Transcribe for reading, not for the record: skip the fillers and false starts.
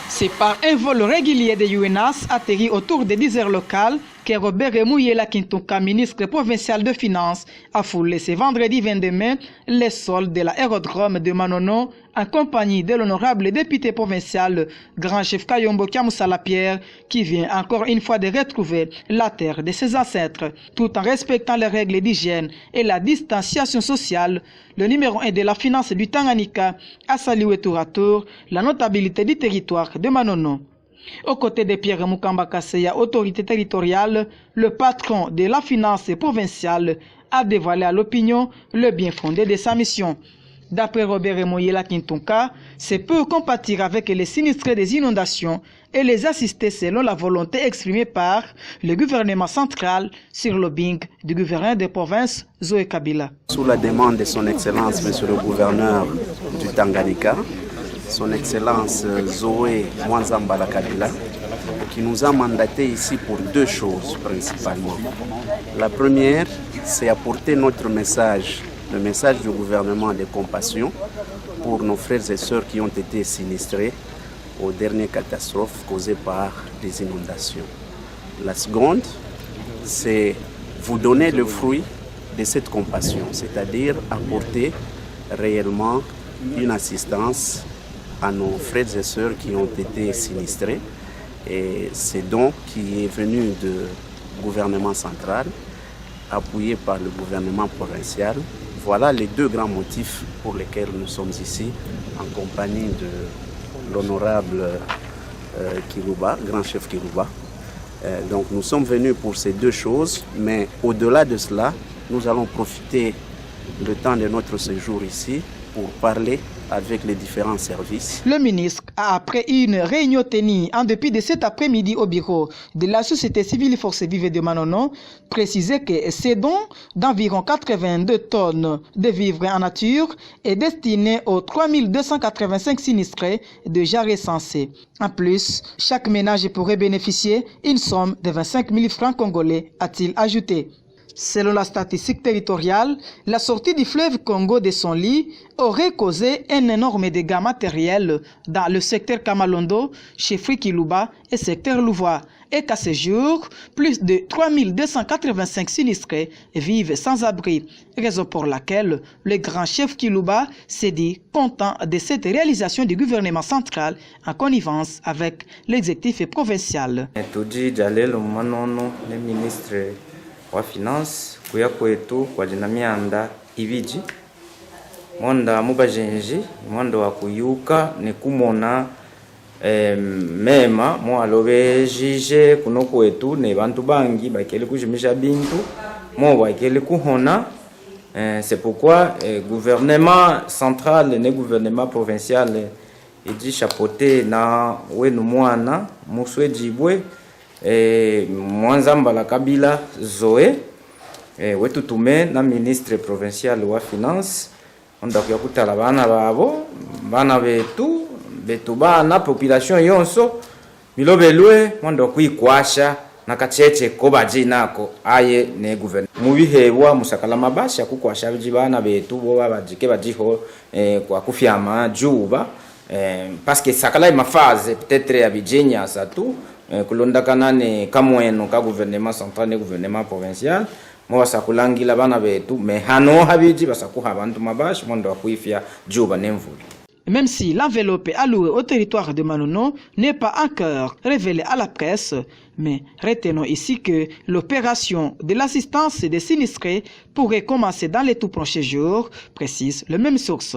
C'est par un vol régulier de UNAS atterri autour des 10 heures locales que Robert Remouyela Kintunka, ministre provincial de Finances, a foulé ce vendredi 22 mai les sols de l'aérodrome de Manono en compagnie de l'honorable député provincial grand chef Kayombo Kiamoussa-Lapierre qui vient encore une fois de retrouver la terre de ses ancêtres. Tout en respectant les règles d'hygiène et la distanciation sociale, le numéro 1 de la finance du Tanganyika a salué tour à tour la notabilité du territoire de Manono. Aux côtés de Pierre Mukamba Kaseya, autorité territoriale, le patron de la finance provinciale a dévoilé à l'opinion le bien fondé de sa mission. D'après Robert Remouyela Kintunka, c'est pour compatir avec les sinistrés des inondations et les assister selon la volonté exprimée par le gouvernement central sur le lobbying du gouverneur de province Zoé Kabila. Sous la demande de son Excellence, Monsieur le gouverneur du Tanganyika, son Excellence Zoé Mwanzambala Kabila, qui nous a mandaté ici pour deux choses principalement. La première, c'est apporter notre message, le message du gouvernement de compassion pour nos frères et sœurs qui ont été sinistrés aux dernières catastrophes causées par des inondations. La seconde, c'est vous donner le fruit de cette compassion, c'est-à-dire apporter réellement une assistance à nos frères et sœurs qui ont été sinistrés. Et c'est donc qui est venu du gouvernement central, appuyé par le gouvernement provincial. Voilà les deux grands motifs pour lesquels nous sommes ici, en compagnie de l'honorable Kilouba, grand chef Kilouba. Donc nous sommes venus pour ces deux choses, mais au-delà de cela, nous allons profiter le temps de notre séjour ici pour parler avec les différents services. Le ministre a, après une réunion tenue en dépit de cet après-midi au bureau de la société civile et forces vives de Manono, précisé que ces dons d'environ 82 tonnes de vivres en nature est destiné aux 3285 sinistrés déjà recensés. En plus, chaque ménage pourrait bénéficier une somme de 25 000 francs congolais, a-t-il ajouté. Selon la statistique territoriale, la sortie du fleuve Congo de son lit aurait causé un énorme dégât matériel dans le secteur Kamalondo, chez Frikiluba et secteur Louvois, et qu'à ce jour, plus de 3285 sinistrés vivent sans abri, raison pour laquelle le grand chef Kilouba s'est dit content de cette réalisation du gouvernement central en connivence avec l'exécutif provincial. Wa finance kuya kwetu kwa jina mianda ibiji mwanda mubajenji mwanda wa kuyuka ni kumona mema mwalobe jije kuno kwetu ne bantu bangi bakeli kujimisha bintu mo bakeli kuhona. C'est pourquoi gouvernement central et gouvernement provincial dit chapeauté na wenu mwana muswe jibwe Mwanzambala Kabila Zoe wetu tume na ministre provincial wa finance onda kuya kutala bana betu bana population yonso milobelwe mwanda kuikwasha nakacheche ko bajinako aye ne gouvernement mubihebwa musakala mabasha kukwasha bana betu bo babajike bajiho kwa kufyama juba parce que sakala ma phase peut-être ya bijenya ça tout kulondakana ne kamweno ka gouvernement central ne gouvernement provincial mo basakulangila bana betu me hano habiji basakuha abantu mabashi mondo akuifia juba nemvula. Même si l'enveloppe allouée au territoire de Manono n'est pas encore révélée à la presse, mais retenons ici que l'opération de l'assistance des sinistrés pourrait commencer dans les tout prochains jours, précise le même source.